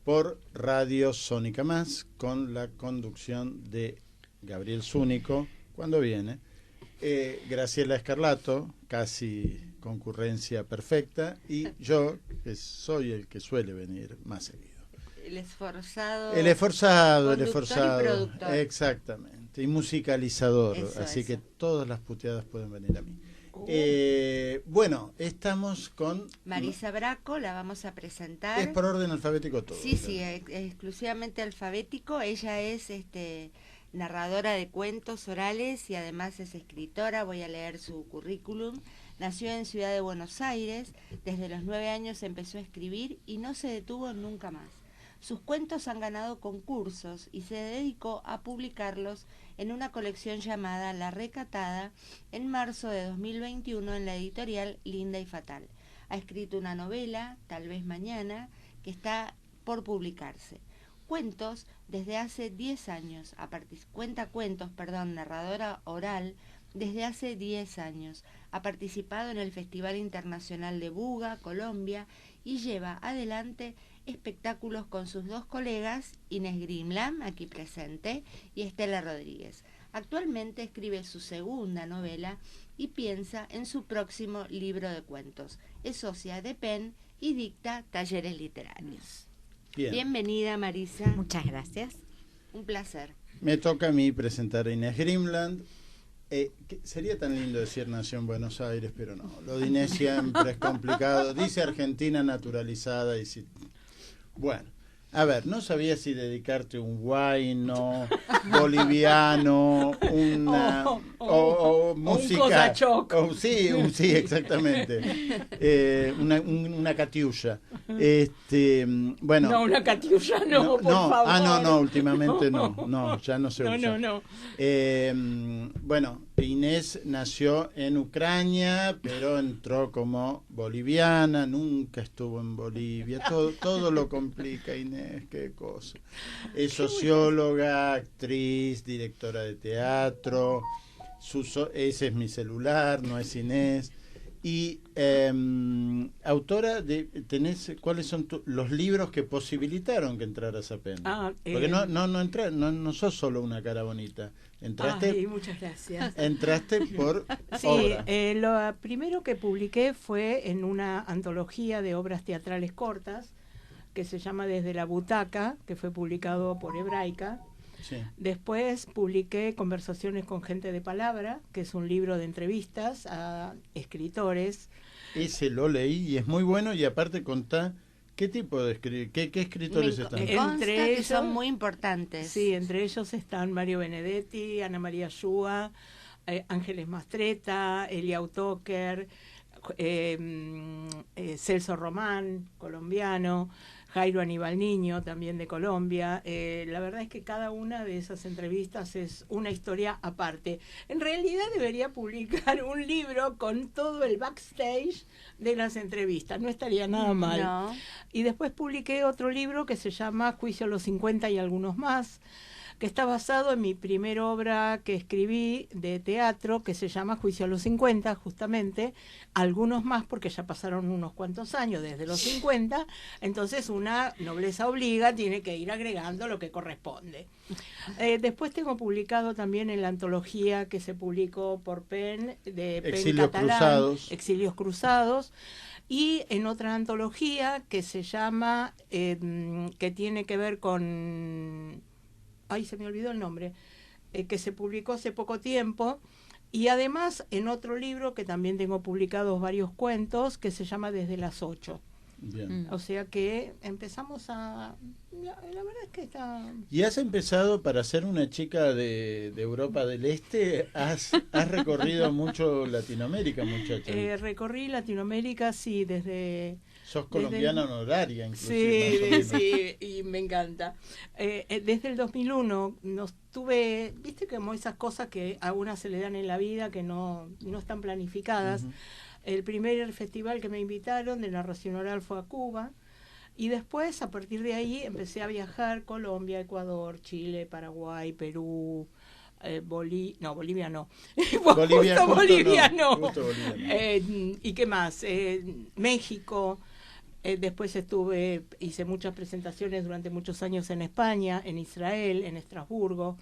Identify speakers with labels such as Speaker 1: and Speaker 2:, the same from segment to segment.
Speaker 1: por Radio Sónica Más, con la conducción de Gabriel Zúñigo, cuando viene, Graciela Escarlato, casi concurrencia perfecta, y yo, que soy el que suele venir más seguido.
Speaker 2: El esforzado.
Speaker 1: Y productor. Exactamente, y musicalizador, así que todas las puteadas pueden venir a mí. Bueno, estamos con
Speaker 2: Marisa Braco, la vamos a presentar.
Speaker 1: Es por orden alfabético todo.
Speaker 2: Sí, exclusivamente alfabético. Ella es narradora de cuentos orales y además es escritora. Voy a leer su currículum. Nació en Ciudad de Buenos Aires. Desde los 9 años empezó a escribir y no se detuvo nunca más. Sus cuentos han ganado concursos y se dedicó a publicarlos en una colección llamada La Recatada en marzo de 2021 en la editorial Linda y Fatal. Ha escrito una novela, Tal vez mañana, que está por publicarse. Cuentos desde hace 10 años, narradora oral desde hace 10 años. Ha participado en el Festival Internacional de Buga, Colombia, y lleva adelante espectáculos con sus 2 colegas, Inés Grimlam, aquí presente, y Estela Rodríguez. Actualmente escribe su segunda novela y piensa en su próximo libro de cuentos. Es socia de PEN y dicta talleres literarios.
Speaker 1: Bien.
Speaker 2: Bienvenida, Marisa.
Speaker 3: Muchas gracias.
Speaker 2: Un placer.
Speaker 1: Me toca a mí presentar a Inés Grimland. Sería tan lindo decir nació en Buenos Aires, pero no. Lo de Inés siempre es complicado. Dice Argentina naturalizada y si... Bueno, a ver, no sabía si dedicarte un guayno, boliviano, o música.
Speaker 3: Un cosachoc.
Speaker 1: Sí, exactamente. Una catiulla. Bueno.
Speaker 3: No, una catiulla no, por favor.
Speaker 1: No, últimamente no, ya no se usa.
Speaker 3: No.
Speaker 1: Bueno, Inés nació en Ucrania, pero entró como boliviana, nunca estuvo en Bolivia, todo lo complica Inés, qué cosa. Es socióloga, actriz, directora de teatro, ese es mi celular, no es Inés. Y autora de, ¿cuáles son los libros que posibilitaron que entraras a PEN? Porque no sos solo una cara bonita. Entraste.
Speaker 3: Muchas gracias.
Speaker 1: Entraste por
Speaker 3: sí,
Speaker 1: obra.
Speaker 3: Lo primero que publiqué fue en una antología de obras teatrales cortas que se llama Desde la Butaca, que fue publicado por Hebraica.
Speaker 1: Sí.
Speaker 3: Después publiqué Conversaciones con Gente de Palabra, que es un libro de entrevistas a escritores.
Speaker 1: Ese lo leí y es muy bueno, y aparte contá qué tipo de qué escritores están.
Speaker 2: Entre ellos son muy importantes.
Speaker 3: Sí, entre ellos están Mario Benedetti, Ana María Shua, Ángeles Mastretta, Elia Autóquer, Celso Román, colombiano, Jairo Aníbal Niño, también de Colombia. La verdad es que cada una de esas entrevistas es una historia aparte. En realidad debería publicar un libro con todo el backstage de las entrevistas, no estaría nada mal.
Speaker 2: No.
Speaker 3: Y después publiqué otro libro que se llama Juicio a los 50 y algunos más, que está basado en mi primera obra que escribí de teatro, que se llama Juicio a los 50, justamente, algunos más porque ya pasaron unos cuantos años desde los 50, entonces una nobleza obliga, tiene que ir agregando lo que corresponde. Después tengo publicado también en la antología que se publicó por PEN, de
Speaker 1: Exilios
Speaker 3: PEN catalán,
Speaker 1: Cruzados.
Speaker 3: Exilios Cruzados, y en otra antología que se llama, que tiene que ver con... Ay, se me olvidó el nombre, que se publicó hace poco tiempo, y además en otro libro que también tengo publicados varios cuentos, que se llama Desde las 8.
Speaker 1: Bien.
Speaker 3: O sea que empezamos a... La verdad es que está...
Speaker 1: ¿Y has empezado, para ser una chica de Europa del Este, has recorrido mucho Latinoamérica, muchacha?
Speaker 3: Recorrí Latinoamérica, sí, desde...
Speaker 1: Sos colombiana honoraria, inclusive.
Speaker 3: Sí, y me encanta. Desde el 2001 viste como esas cosas que a una se le dan en la vida que no están planificadas. Uh-huh. El primer festival que me invitaron de narración oral fue a Cuba, y después, a partir de ahí, empecé a viajar: Colombia, Ecuador, Chile, Paraguay, Perú, Bolivia no.
Speaker 1: Bolivia no.
Speaker 3: ¿Y qué más? México. Después hice muchas presentaciones durante muchos años en España, en Israel, en Estrasburgo.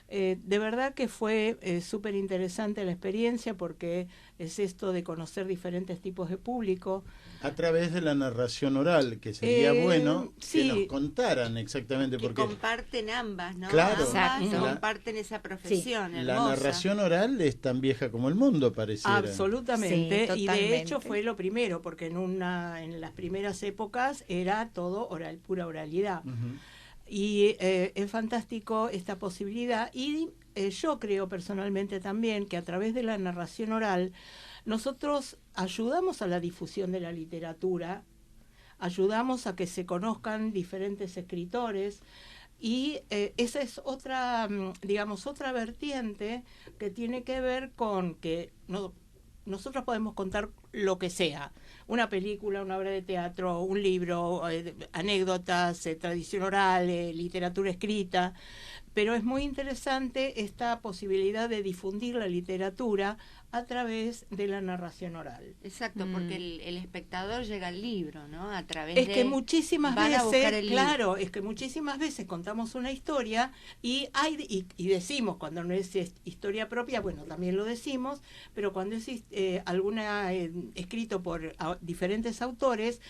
Speaker 3: De verdad que fue súper interesante la experiencia, porque es esto de conocer diferentes tipos de público.
Speaker 1: A través de la narración oral, que sería bueno
Speaker 3: sí,
Speaker 1: que nos contaran exactamente,
Speaker 2: que
Speaker 1: porque
Speaker 2: comparten ambas, ¿no?
Speaker 1: Claro,
Speaker 2: ambas comparten esa profesión hermosa.
Speaker 1: La narración oral es tan vieja como el mundo, pareciera.
Speaker 3: Absolutamente,
Speaker 4: Sí,
Speaker 3: y de hecho fue lo primero, porque en las primeras épocas era todo oral, pura oralidad.
Speaker 1: Uh-huh.
Speaker 3: Y es fantástico esta posibilidad, y yo creo personalmente también que a través de la narración oral nosotros ayudamos a la difusión de la literatura, ayudamos a que se conozcan diferentes escritores, y esa es otra, digamos, otra vertiente que tiene que ver con que nosotros podemos contar lo que sea, una película, una obra de teatro, un libro, anécdotas, tradición oral, literatura escrita, pero es muy interesante esta posibilidad de difundir la literatura a través de la narración oral.
Speaker 2: Exacto, porque el espectador llega al libro, ¿no? A través
Speaker 3: es que muchísimas veces,
Speaker 2: claro,
Speaker 3: es que muchísimas veces contamos una historia y decimos, cuando no es historia propia, bueno, también lo decimos, pero cuando es alguna escrito por diferentes autores,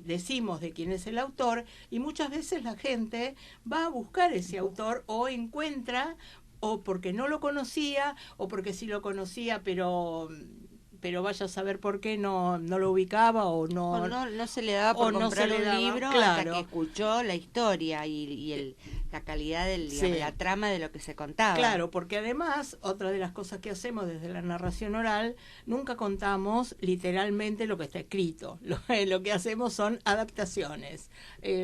Speaker 3: decimos de quién es el autor, y muchas veces la gente va a buscar ese autor, o encuentra, o porque no lo conocía, o porque sí lo conocía, pero vaya a saber por qué no lo ubicaba, o
Speaker 2: no se le daba por comprar un libro,
Speaker 3: claro,
Speaker 2: hasta que escuchó la historia y la calidad digamos, la trama de lo que se contaba.
Speaker 3: Claro, porque además, otra de las cosas que hacemos desde la narración oral, nunca contamos literalmente lo que está escrito. Lo que hacemos son adaptaciones.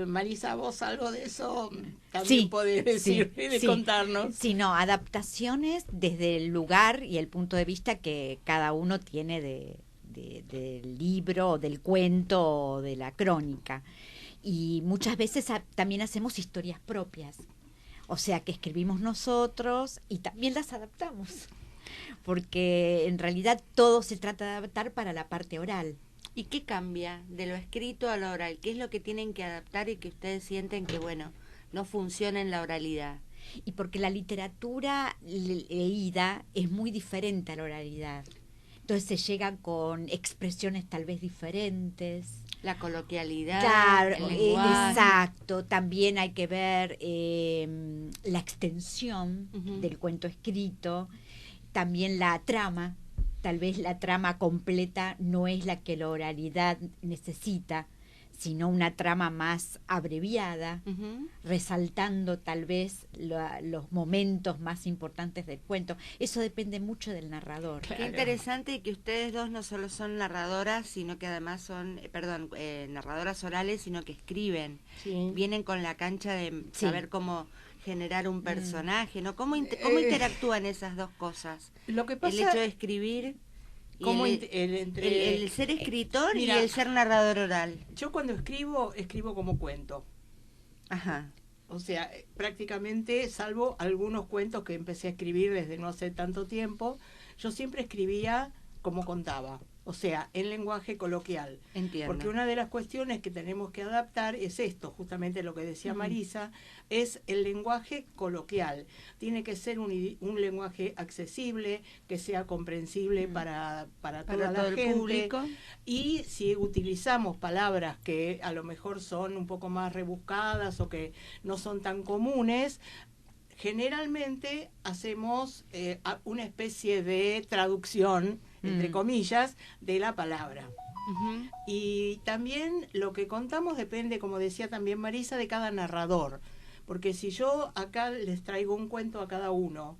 Speaker 3: Marisa, vos algo de eso también podés decir, contarnos.
Speaker 4: Sí, no, adaptaciones desde el lugar y el punto de vista que cada uno tiene del libro, del cuento o de la crónica. Y muchas veces también hacemos historias propias, o sea que escribimos nosotros y también las adaptamos, porque en realidad todo se trata de adaptar para la parte oral.
Speaker 2: ¿Y qué cambia de lo escrito a lo oral? ¿Qué es lo que tienen que adaptar y que ustedes sienten que, bueno, no funciona en la oralidad?
Speaker 4: Y porque la literatura leída es muy diferente a la oralidad. Entonces se llega con expresiones tal vez diferentes.
Speaker 2: La coloquialidad,
Speaker 4: claro,
Speaker 2: el lenguaje.
Speaker 4: Exacto. También hay que ver la extensión del cuento escrito, también la trama. Tal vez la trama completa no es la que la oralidad necesita, sino una trama más abreviada, resaltando tal vez los momentos más importantes del cuento. Eso depende mucho del narrador.
Speaker 2: Claro. Qué interesante que ustedes dos no solo son narradoras, sino que además son, narradoras orales, sino que escriben. Sí. Vienen con la cancha de saber cómo generar un personaje, ¿no? ¿Cómo interactúan esas dos cosas?
Speaker 3: Lo que pasa,
Speaker 2: el hecho de escribir... El ser escritor y el ser narrador oral.
Speaker 3: Yo cuando escribo como cuento.
Speaker 2: Ajá.
Speaker 3: O sea, prácticamente, salvo algunos cuentos que empecé a escribir desde no hace tanto tiempo, yo siempre escribía como contaba. O sea, en lenguaje coloquial.
Speaker 2: Entiendo.
Speaker 3: Porque una de las cuestiones que tenemos que adaptar es esto, justamente lo que decía Marisa, es el lenguaje coloquial. Tiene que ser un lenguaje accesible, que sea comprensible para toda la gente.
Speaker 2: El público.
Speaker 3: Y si utilizamos palabras que a lo mejor son un poco más rebuscadas o que no son tan comunes, generalmente hacemos una especie de traducción, entre comillas, de la palabra. Y también lo que contamos depende, como decía también Marisa, de cada narrador. Porque si yo acá les traigo un cuento a cada uno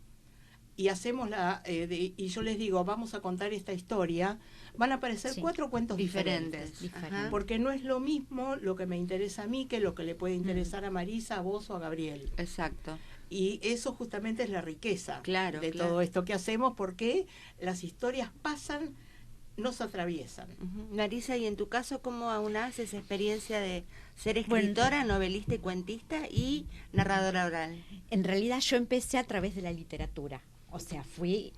Speaker 3: y hacemos y yo les digo, vamos a contar esta historia, van a aparecer 4 cuentos diferentes. Porque no es lo mismo lo que me interesa a mí que lo que le puede interesar a Marisa, a vos o a Gabriel.
Speaker 2: Exacto.
Speaker 3: Y eso justamente es la riqueza de todo esto que hacemos, porque las historias pasan, nos atraviesan.
Speaker 2: Marisa, y en tu caso, ¿cómo aunás esa experiencia de ser escritora, novelista y cuentista y narradora oral?
Speaker 4: En realidad yo empecé a través de la literatura, o sea, fue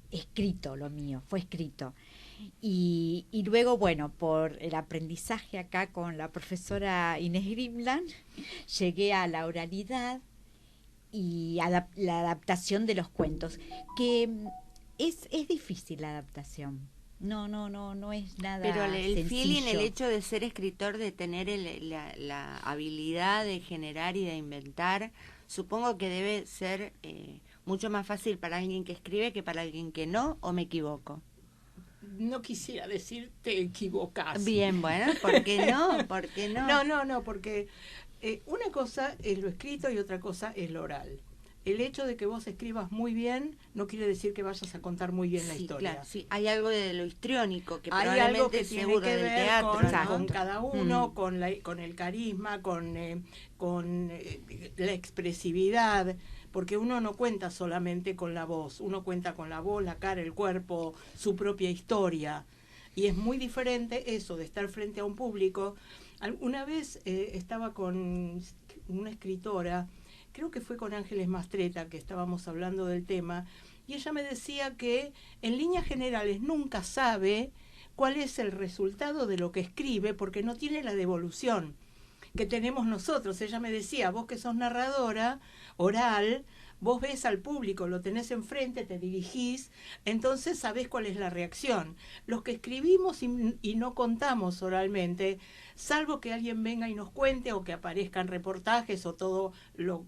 Speaker 4: escrito lo mío, fue escrito. Y luego, bueno, por el aprendizaje acá con la profesora Inés Grimland, llegué a la oralidad y a la adaptación de los cuentos, que es difícil la adaptación. No es nada
Speaker 2: Pero el
Speaker 4: sencillo.
Speaker 2: feeling, el hecho de ser escritor, de tener la habilidad de generar y de inventar, supongo que debe ser mucho más fácil para alguien que escribe que para alguien que no, ¿o me equivoco?
Speaker 3: No quisiera decir te equivocás.
Speaker 2: Bien, bueno, ¿por qué no? ¿Por qué no?
Speaker 3: No, porque una cosa es lo escrito y otra cosa es lo oral. El hecho de que vos escribas muy bien no quiere decir que vayas a contar muy bien la historia.
Speaker 2: Claro, sí, hay algo de lo histriónico que
Speaker 3: Hay
Speaker 2: probablemente
Speaker 3: algo que
Speaker 2: es
Speaker 3: tiene
Speaker 2: seguro
Speaker 3: que
Speaker 2: del
Speaker 3: ver
Speaker 2: teatro.
Speaker 3: con cada uno,
Speaker 2: Mm.
Speaker 3: con el carisma, con la expresividad, porque uno no cuenta solamente con la voz, uno cuenta con la voz, la cara, el cuerpo, su propia historia. Y es muy diferente eso de estar frente a un público. Una vez estaba con una escritora, creo que fue con Ángeles Mastreta, que estábamos hablando del tema, y ella me decía que en líneas generales nunca sabe cuál es el resultado de lo que escribe porque no tiene la devolución que tenemos nosotros. Ella me decía, vos que sos narradora oral, vos ves al público, lo tenés enfrente, te dirigís, entonces sabés cuál es la reacción. Los que escribimos y no contamos oralmente, salvo que alguien venga y nos cuente o que aparezcan reportajes o todo lo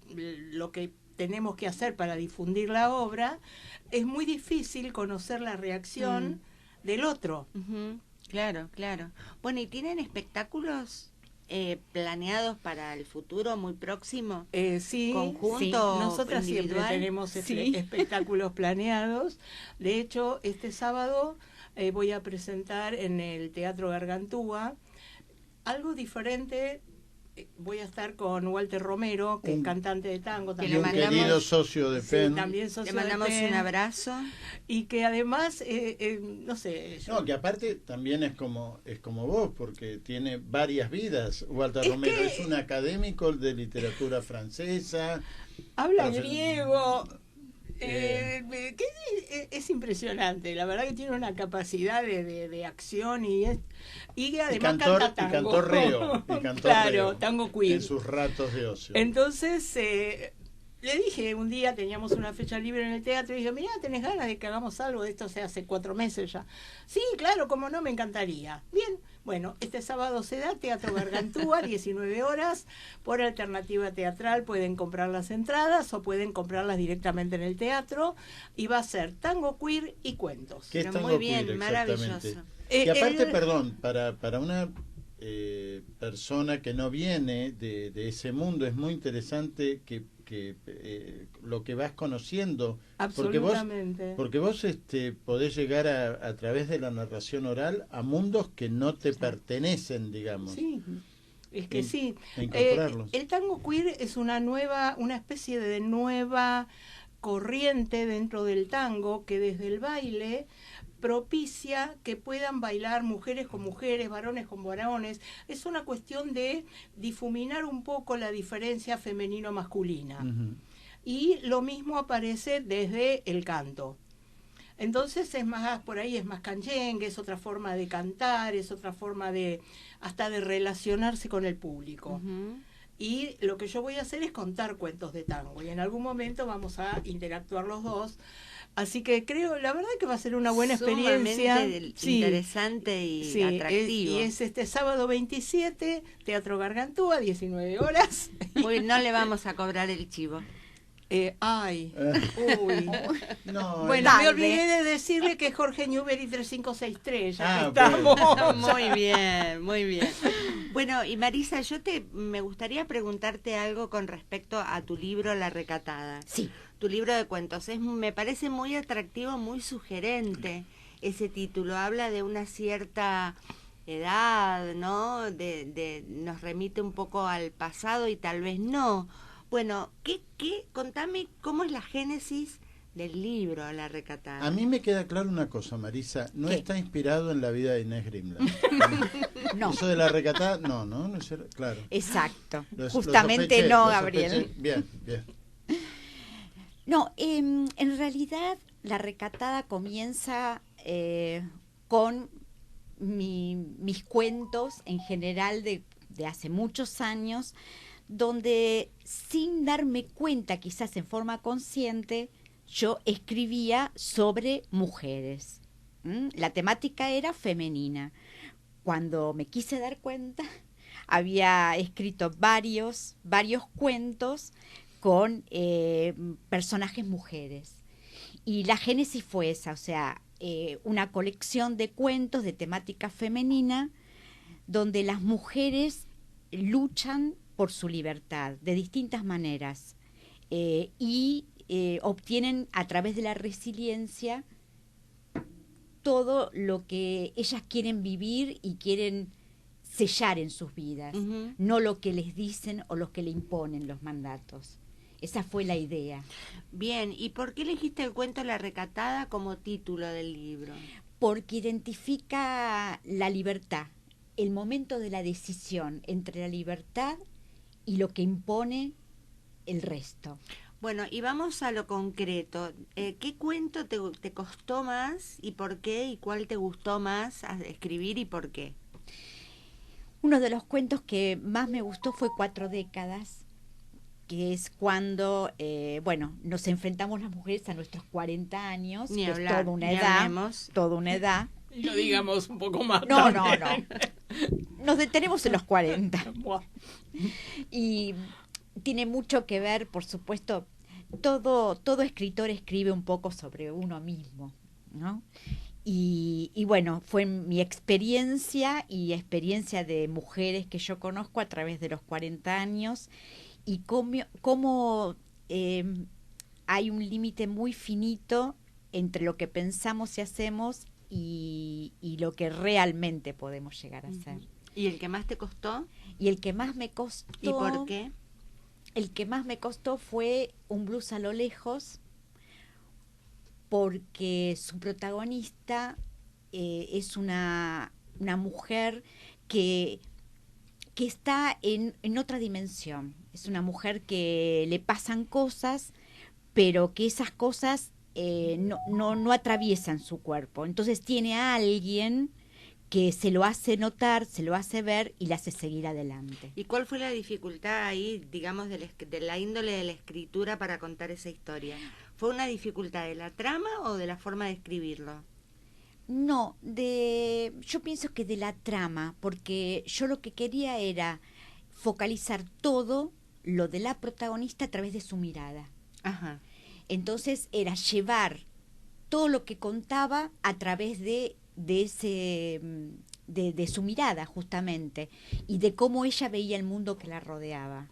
Speaker 3: que tenemos que hacer para difundir la obra, es muy difícil conocer la reacción del otro.
Speaker 2: Uh-huh. Claro, claro. Bueno, ¿y tienen espectáculos planeados para el futuro muy próximo?
Speaker 3: Sí,
Speaker 2: ¿Conjunto?
Speaker 3: sí. Nosotras siempre
Speaker 2: individual?
Speaker 3: tenemos
Speaker 4: Sí.
Speaker 3: espectáculos planeados. De hecho, este sábado voy a presentar en el Teatro Gargantúa algo diferente. Voy a estar con Walter Romero, que es cantante de tango,
Speaker 1: Y
Speaker 3: también
Speaker 1: un
Speaker 2: mandamos-
Speaker 1: querido socio de
Speaker 3: sí,
Speaker 1: PEN.
Speaker 3: también
Speaker 2: Le
Speaker 3: socio
Speaker 2: mandamos
Speaker 3: de PEN,
Speaker 2: un abrazo.
Speaker 3: y que además, no sé,
Speaker 1: No, que aparte también es como vos, porque tiene varias vidas. Walter
Speaker 3: Es
Speaker 1: Romero
Speaker 3: que-
Speaker 1: es un académico de literatura francesa.
Speaker 3: habla
Speaker 1: Pero-
Speaker 3: griego. Que es impresionante, la verdad que tiene una capacidad de acción y además canta tango.
Speaker 1: Y cantorreo. Y cantorreo
Speaker 3: Claro, tango queer.
Speaker 1: en sus ratos de ocio.
Speaker 3: Entonces, le dije, un día teníamos una fecha libre en el teatro y dije, mirá, ¿tenés ganas de que hagamos algo de esto? O sea, hace 4 meses ya. Sí, claro, como no, me encantaría. Bien, bueno, este sábado se da Teatro Gargantúa, 19 horas, por alternativa teatral. Pueden comprar las entradas o pueden comprarlas directamente en el teatro, y va a ser tango queer y cuentos.
Speaker 1: ¿Qué es
Speaker 2: Pero
Speaker 1: tango
Speaker 2: muy bien,
Speaker 1: queer,
Speaker 2: maravilloso.
Speaker 1: exactamente? Y aparte,
Speaker 3: el-
Speaker 1: perdón, para una persona que no viene de ese mundo, es muy interesante que lo que vas conociendo,
Speaker 3: Absolutamente.
Speaker 1: porque vos podés llegar a través de la narración oral a mundos que no te pertenecen, digamos.
Speaker 3: Sí, es que
Speaker 1: In-
Speaker 3: sí.
Speaker 1: incorporarlos.
Speaker 3: El tango queer es una especie de nueva corriente dentro del tango que desde el baile propicia que puedan bailar mujeres con mujeres, varones con varones. Es una cuestión de difuminar un poco la diferencia femenino-masculina.
Speaker 1: Ujú.
Speaker 3: Y lo mismo aparece desde el canto. Entonces es más, por ahí es más canyengue, es otra forma de cantar, es otra forma hasta de relacionarse con el público.
Speaker 2: Ujú.
Speaker 3: Y lo que yo voy a hacer es contar cuentos de tango, y en algún momento vamos a interactuar los dos. Así que creo, la verdad que va a ser una buena experiencia.
Speaker 2: Sumamente interesante y
Speaker 3: sí,
Speaker 2: atractivo.
Speaker 3: y es este sábado 27, Teatro Gargantúa, 19 horas.
Speaker 2: Uy, no le vamos a cobrar el chivo.
Speaker 3: Uy.
Speaker 1: No,
Speaker 3: Bueno,
Speaker 4: Tarde.
Speaker 3: me olvidé de decirle que es Jorge Newbery 3563, ya que
Speaker 1: Ah,
Speaker 3: estamos.
Speaker 2: Muy bien, muy bien. Bueno, y Marisa, me gustaría preguntarte algo con respecto a tu libro La Recatada.
Speaker 4: Sí.
Speaker 2: Tu libro de cuentos. Me parece muy atractivo, muy sugerente ese título. Habla de una cierta edad, ¿no? Nos remite un poco al pasado y tal vez no. Bueno, contame cómo es la génesis del libro La Recatada.
Speaker 1: a mí me queda claro una cosa, Marisa, no
Speaker 4: ¿Qué?
Speaker 1: está inspirado en la vida de Inés Grimland.
Speaker 4: No,
Speaker 1: Eso de la recatada, no es claro.
Speaker 4: exacto.
Speaker 1: Lo
Speaker 4: Justamente
Speaker 1: sospeché,
Speaker 4: no,
Speaker 1: lo
Speaker 4: Gabriel.
Speaker 1: sospeché. Bien.
Speaker 4: No, en realidad la recatada comienza con mis cuentos en general de hace muchos años, donde sin darme cuenta, quizás en forma consciente, yo escribía sobre mujeres. La temática era femenina. Cuando me quise dar cuenta, había escrito varios cuentos con personajes mujeres. Y la génesis fue esa, o sea, una colección de cuentos de temática femenina donde las mujeres luchan por su libertad de distintas maneras y obtienen a través de la resiliencia todo lo que ellas quieren vivir y quieren sellar en sus vidas, no lo que les dicen o lo que le imponen los mandatos. Esa fue la idea.
Speaker 2: Bien, ¿y por qué elegiste el cuento La Recatada como título del libro?
Speaker 4: Porque identifica la libertad, el momento de la decisión entre la libertad y lo que impone el resto.
Speaker 2: Bueno, y vamos a lo concreto. ¿Qué cuento te costó más y por qué? ¿Y cuál te gustó más escribir y por qué?
Speaker 4: Uno de los cuentos que más me gustó fue 4 décadas, que es cuando, nos enfrentamos las mujeres a nuestros 40 años,
Speaker 2: Ni
Speaker 4: que
Speaker 2: hablar,
Speaker 4: es toda una
Speaker 2: ni
Speaker 4: edad,
Speaker 2: hablemos.
Speaker 4: toda una edad.
Speaker 3: Y lo digamos un poco más.
Speaker 4: No. Nos detenemos en los 40. Y tiene mucho que ver, por supuesto, todo escritor escribe un poco sobre uno mismo, ¿no? Y bueno, fue mi experiencia y experiencia de mujeres que yo conozco a través de los 40 años y cómo hay un límite muy finito entre lo que pensamos y hacemos y lo que realmente podemos llegar a ser.
Speaker 2: ¿Y el que más te costó?
Speaker 4: Y el que más me costó...
Speaker 2: ¿Y por qué?
Speaker 4: El que más me costó fue Un blues a lo lejos, porque su protagonista es una mujer que está en otra dimensión. Es una mujer que le pasan cosas, pero que esas cosas no atraviesan su cuerpo. Entonces tiene a alguien que se lo hace notar, se lo hace ver y le hace seguir adelante.
Speaker 2: ¿Y cuál fue la dificultad ahí, digamos, de la índole de la escritura para contar esa historia? ¿Fue una dificultad de la trama o de la forma de escribirlo?
Speaker 4: No, yo pienso que de la trama, porque yo lo que quería era focalizar todo lo de la protagonista a través de su mirada.
Speaker 2: Ajá.
Speaker 4: Entonces era llevar todo lo que contaba a través de su mirada, justamente, y de cómo ella veía el mundo que la rodeaba.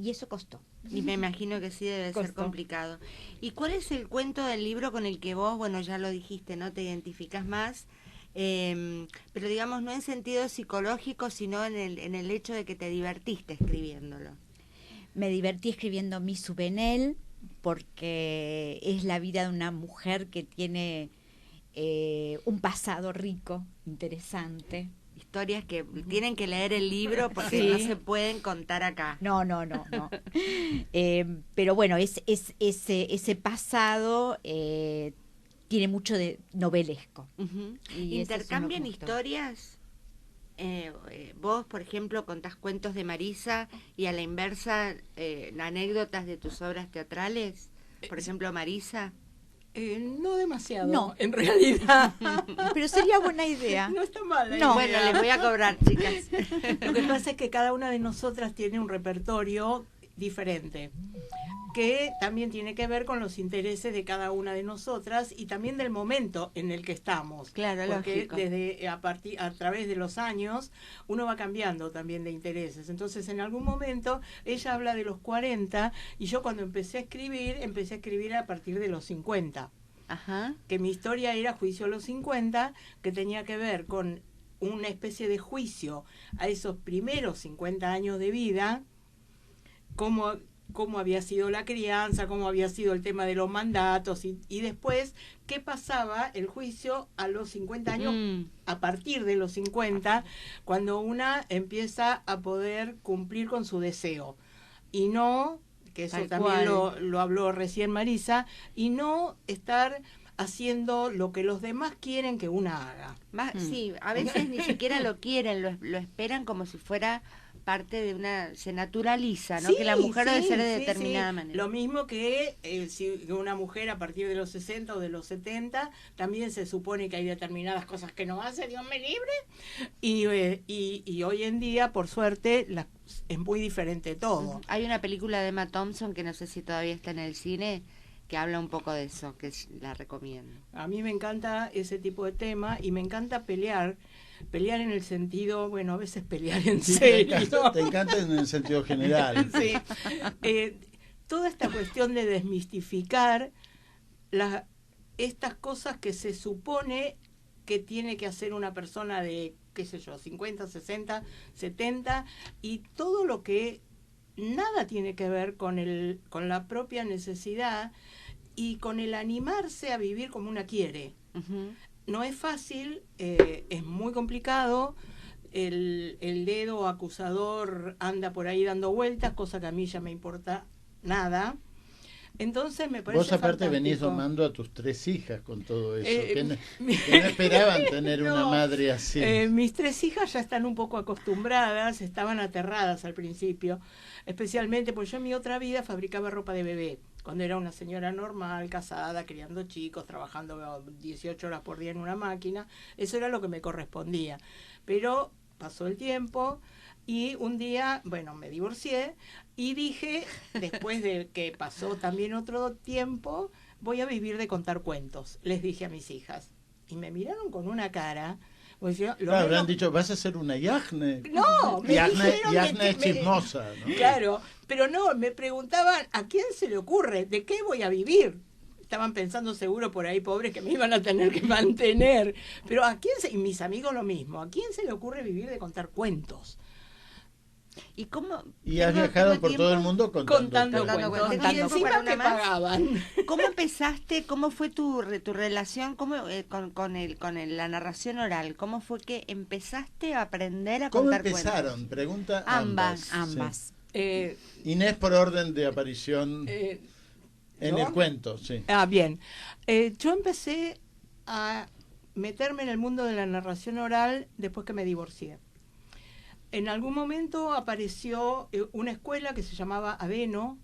Speaker 4: Y eso costó.
Speaker 2: Y me imagino que sí debe ser complicado. ¿Y cuál es el cuento del libro con el que vos, bueno, ya lo dijiste, no te identificás más, pero digamos no en sentido psicológico, sino en el hecho de que te divertiste escribiéndolo?
Speaker 4: Me divertí escribiendo Mi Souvenel, porque es la vida de una mujer que tiene un pasado rico, interesante.
Speaker 2: Historias que tienen que leer el libro porque no se pueden contar acá.
Speaker 4: No. Pero bueno, ese pasado tiene mucho de novelesco.
Speaker 2: ¿Intercambian historias? Vos, por ejemplo, contás cuentos de Marisa y a la inversa anécdotas de tus obras teatrales. Por ejemplo, Marisa.
Speaker 3: No demasiado,
Speaker 4: no,
Speaker 3: en realidad.
Speaker 4: Pero sería buena idea.
Speaker 3: No está mal.
Speaker 2: No, bueno, les voy a cobrar, chicas.
Speaker 3: Lo que pasa es que cada una de nosotras tiene un repertorio diferente, que también tiene que ver con los intereses de cada una de nosotras y también del momento en el que estamos.
Speaker 2: Claro,
Speaker 3: porque
Speaker 2: lógico.
Speaker 3: desde a través de los años uno va cambiando también de intereses. Entonces, en algún momento ella habla de los 40 y yo cuando empecé a escribir a partir de los 50.
Speaker 2: Ajá.
Speaker 3: Que mi historia era Juicio a los 50, que tenía que ver con una especie de juicio a esos primeros 50 años de vida, cómo había sido la crianza, cómo había sido el tema de los mandatos y después qué pasaba el juicio a los 50 años, a partir de los 50, cuando una empieza a poder cumplir con su deseo. Y no, que eso
Speaker 2: Tal
Speaker 3: también
Speaker 2: cual.
Speaker 3: lo habló recién Marisa, y no estar haciendo lo que los demás quieren que una haga.
Speaker 2: Sí, a veces ni siquiera lo quieren, lo esperan como si fuera parte de se naturaliza, ¿no?
Speaker 3: Sí,
Speaker 2: que la mujer debe ser de
Speaker 3: sí,
Speaker 2: determinada
Speaker 3: sí.
Speaker 2: manera.
Speaker 3: Lo mismo que si una mujer a partir de los 60 o de los 70 también se supone que hay determinadas cosas que no hace, Dios me libre, y hoy en día, por suerte, es muy diferente todo.
Speaker 2: Hay una película de Emma Thompson que no sé si todavía está en el cine, que habla un poco de eso, que la recomiendo.
Speaker 3: A mí me encanta ese tipo de tema y me encanta pelear en el sentido, bueno, a veces pelear en serio.
Speaker 1: Te encanta en el sentido general.
Speaker 3: Sí. Toda esta cuestión de desmistificar estas cosas que se supone que tiene que hacer una persona de, qué sé yo, 50, 60, 70, y todo lo que nada tiene que ver con la propia necesidad y con el animarse a vivir como una quiere.
Speaker 2: Uh-huh.
Speaker 3: No es fácil, es muy complicado, el dedo acusador anda por ahí dando vueltas, cosa que a mí ya me importa nada. Entonces me parece
Speaker 1: Vos aparte
Speaker 3: fantástico.
Speaker 1: venís domando a tus 3 hijas con todo eso, que no esperaban tener una madre así.
Speaker 3: Mis 3 hijas ya están un poco acostumbradas, estaban aterradas al principio, especialmente porque yo en mi otra vida fabricaba ropa de bebé, cuando era una señora normal, casada, criando chicos, trabajando 18 horas por día en una máquina, eso era lo que me correspondía. Pero pasó el tiempo y un día, bueno, me divorcié y dije, después de que pasó también otro tiempo, voy a vivir de contar cuentos, les dije a mis hijas. Y me miraron con una cara. Pues yo,
Speaker 1: habrán dicho, vas a ser una Yajne.
Speaker 3: No, me dijeron
Speaker 1: Yajne es chismosa, ¿no?
Speaker 3: Claro, pero no, me preguntaban, ¿a quién se le ocurre? ¿De qué voy a vivir? Estaban pensando seguro por ahí, pobres, que me iban a tener que mantener. Pero ¿a quién y mis amigos lo mismo, ¿a quién se le ocurre vivir de contar cuentos?
Speaker 2: ¿Y cómo?
Speaker 1: Y has viajado por todo el mundo contando
Speaker 3: cuentos.
Speaker 2: ¿Tenés
Speaker 3: Y
Speaker 2: tiempo
Speaker 3: encima
Speaker 2: para una
Speaker 3: que
Speaker 2: más?
Speaker 3: pagaban.
Speaker 2: ¿Cómo empezaste? ¿Cómo fue tu relación con la narración oral? ¿Cómo fue que empezaste a aprender a contar cuentos?
Speaker 1: ¿Cómo empezaron? Pregunta
Speaker 2: ambas.
Speaker 1: Sí. Inés por orden de aparición en el cuento, sí.
Speaker 3: Bien. Yo empecé a meterme en el mundo de la narración oral después que me divorcié. En algún momento apareció una escuela que se llamaba Adeno,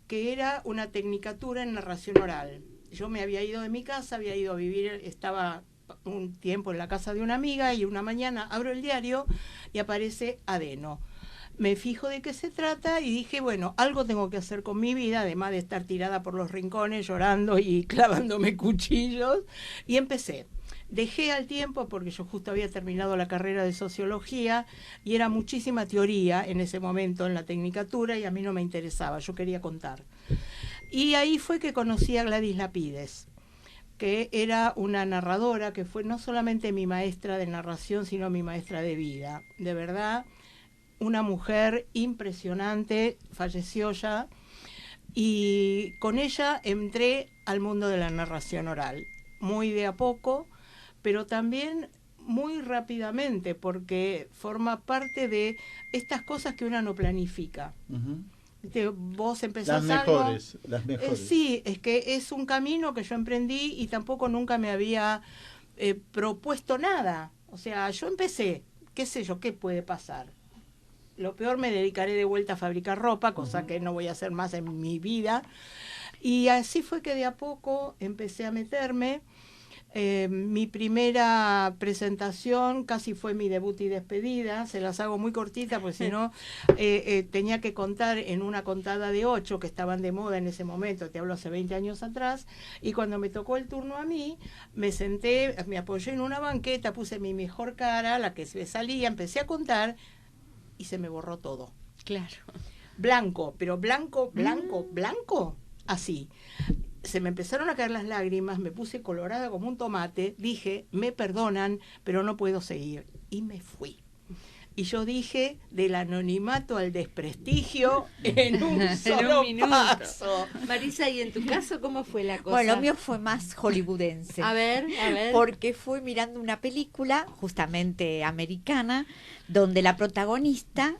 Speaker 3: que era una tecnicatura en narración oral. Yo me había ido de mi casa, había ido a vivir, estaba un tiempo en la casa de una amiga y una mañana abro el diario y aparece Adeno. Me fijo de qué se trata y dije, bueno, algo tengo que hacer con mi vida, además de estar tirada por los rincones llorando y clavándome cuchillos, y empecé. Dejé al tiempo porque yo justo había terminado la carrera de sociología y era muchísima teoría en ese momento en la tecnicatura y a mí no me interesaba, yo quería contar. Y ahí fue que conocí a Gladys Lapides, que era una narradora que fue no solamente mi maestra de narración, sino mi maestra de vida. De verdad, una mujer impresionante, falleció ya, y con ella entré al mundo de la narración oral, muy de a poco, pero también muy rápidamente, porque forma parte de estas cosas que uno no planifica. Uh-huh. Vos empezás
Speaker 1: las mejores.
Speaker 3: Sí, es que es un camino que yo emprendí y tampoco nunca me había propuesto nada. O sea, yo empecé, qué sé yo, ¿qué puede pasar? Lo peor, me dedicaré de vuelta a fabricar ropa, cosa que no voy a hacer más en mi vida. Y así fue que de a poco empecé a meterme. Mi primera presentación casi fue mi debut y despedida, se las hago muy cortitas porque si no tenía que contar en una contada de 8 que estaban de moda en ese momento, te hablo hace 20 años atrás, y cuando me tocó el turno a mí, me senté, me apoyé en una banqueta, puse mi mejor cara, la que se salía, empecé a contar y se me borró todo.
Speaker 2: Claro.
Speaker 3: Blanco, pero blanco, así. Se me empezaron a caer las lágrimas, me puse colorada como un tomate, dije, me perdonan, pero no puedo seguir. Y me fui. Y yo dije, del anonimato al desprestigio en un solo paso.
Speaker 2: Marisa, ¿y en tu caso cómo fue la cosa?
Speaker 4: Bueno, lo mío fue más hollywoodense.
Speaker 2: A ver.
Speaker 4: Porque fui mirando una película, justamente americana, donde la protagonista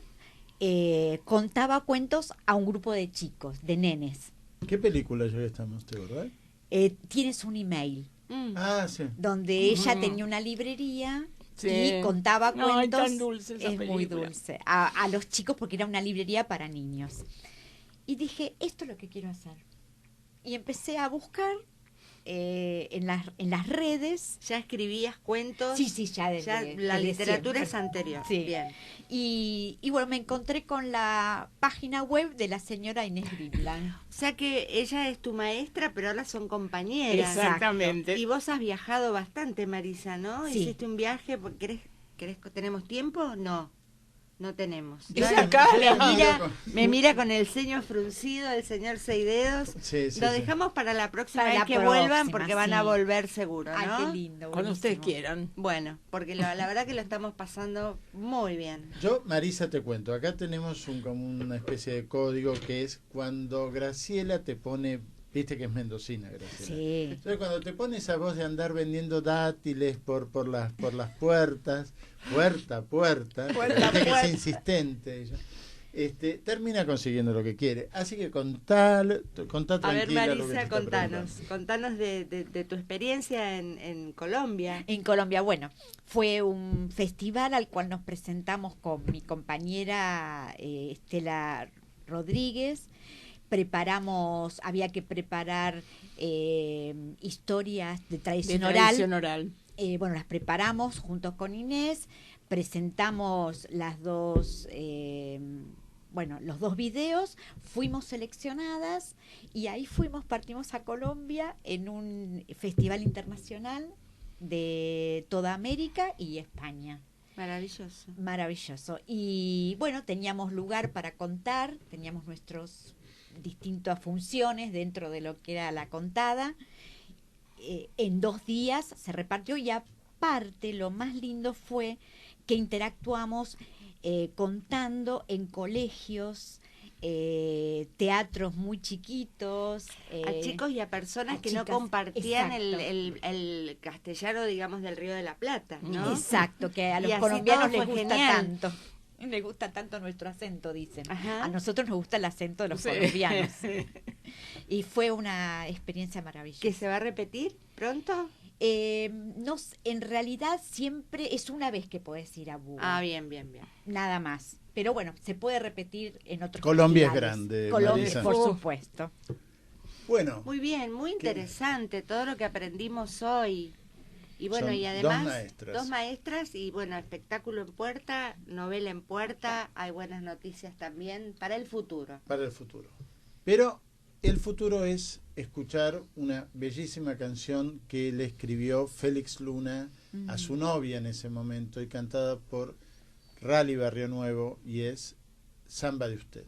Speaker 4: contaba cuentos a un grupo de chicos, de nenes.
Speaker 1: ¿Qué película ya estamos, verdad?
Speaker 4: tienes un email
Speaker 1: Ah, sí.
Speaker 4: donde ella tenía una librería
Speaker 3: Sí.
Speaker 4: y contaba
Speaker 3: No, es
Speaker 4: cuentos.
Speaker 3: tan dulce esa
Speaker 4: es muy
Speaker 3: película.
Speaker 4: dulce. A los chicos, porque era una librería para niños. Y dije, esto es lo que quiero hacer. Y empecé a buscar en las redes.
Speaker 2: ¿Ya escribías cuentos?
Speaker 4: Sí, ya desde
Speaker 2: la
Speaker 4: desde
Speaker 2: literatura
Speaker 4: siempre.
Speaker 2: es anterior.
Speaker 4: Sí.
Speaker 2: Bien.
Speaker 4: Y bueno, me encontré con la página web de la señora Inés Greenland.
Speaker 2: O sea que ella es tu maestra, pero ahora son compañeras.
Speaker 3: Exactamente.
Speaker 2: Y vos has viajado bastante, Marisa, ¿no?
Speaker 4: Sí.
Speaker 2: Hiciste un viaje, ¿querés tenemos tiempo? No tenemos.
Speaker 3: Es acá,
Speaker 2: Me mira con el ceño fruncido el señor Seidedos.
Speaker 1: Sí, sí,
Speaker 2: Lo
Speaker 1: sí.
Speaker 2: dejamos para la próxima
Speaker 4: Para
Speaker 2: vez
Speaker 4: la
Speaker 2: que vuelvan,
Speaker 4: próxima,
Speaker 2: porque van a
Speaker 4: sí.
Speaker 2: volver seguro, ¿no?
Speaker 4: Ay, qué lindo.
Speaker 3: Cuando ustedes
Speaker 4: buenísimo.
Speaker 3: quieran.
Speaker 2: Bueno, porque la verdad que lo estamos pasando muy bien.
Speaker 1: Yo, Marisa, te cuento, acá tenemos como una especie de código que es cuando Graciela te pone, viste que es mendocina, Graciela.
Speaker 4: Sí.
Speaker 1: Entonces cuando te pones a vos de andar vendiendo dátiles por las puertas, puerta a puerta, viste que es insistente ella, termina consiguiendo lo que quiere. Así que contá
Speaker 2: A ver,
Speaker 1: tranquila lo que te
Speaker 2: Marisa,
Speaker 1: está
Speaker 2: contanos de tu experiencia en Colombia.
Speaker 4: En Colombia, bueno, fue un festival al cual nos presentamos con mi compañera Estela Rodríguez. Había que preparar historias de
Speaker 3: De
Speaker 4: tradición oral.
Speaker 3: tradición oral.
Speaker 4: Bueno, las preparamos junto con Inés, presentamos los dos videos, fuimos seleccionadas y ahí partimos a Colombia en un festival internacional de toda América y España.
Speaker 2: Maravilloso.
Speaker 4: Maravilloso. Y bueno, teníamos lugar para contar, teníamos nuestras distintas funciones dentro de lo que era la contada. En 2 días se repartió y aparte lo más lindo fue que interactuamos contando en colegios, teatros muy chiquitos.
Speaker 2: A chicos y a personas que no
Speaker 4: chicas,
Speaker 2: compartían
Speaker 4: exacto.
Speaker 2: el castellano, digamos, del Río de la Plata, ¿no?
Speaker 4: Exacto, que a
Speaker 2: Y
Speaker 4: los
Speaker 2: así
Speaker 4: colombianos
Speaker 2: todo
Speaker 4: les
Speaker 2: fue
Speaker 4: gusta
Speaker 2: genial.
Speaker 4: tanto. Les gusta tanto nuestro acento, dicen.
Speaker 2: Ajá.
Speaker 4: A nosotros nos gusta el acento de los
Speaker 3: Sí.
Speaker 4: colombianos. Y fue una experiencia maravillosa.
Speaker 2: ¿Que se va a repetir pronto?
Speaker 4: En realidad siempre es una vez que podés ir a Buga.
Speaker 2: Ah, bien.
Speaker 4: Nada más. Pero bueno, se puede repetir en otros
Speaker 1: Colombia es
Speaker 4: festivales.
Speaker 1: grande,
Speaker 4: Colombia,
Speaker 1: Marisa.
Speaker 4: por supuesto.
Speaker 1: Bueno,
Speaker 2: Muy bien, muy interesante todo lo que aprendimos hoy. Y bueno,
Speaker 1: Son
Speaker 2: y además,
Speaker 1: 2 maestras.
Speaker 2: y bueno, espectáculo en puerta, novela en puerta, hay buenas noticias también para el futuro.
Speaker 1: para el futuro. Pero el futuro es escuchar una bellísima canción que le escribió Félix Luna a su novia en ese momento y cantada por Rally Barrio Nuevo, y es Samba de Usted.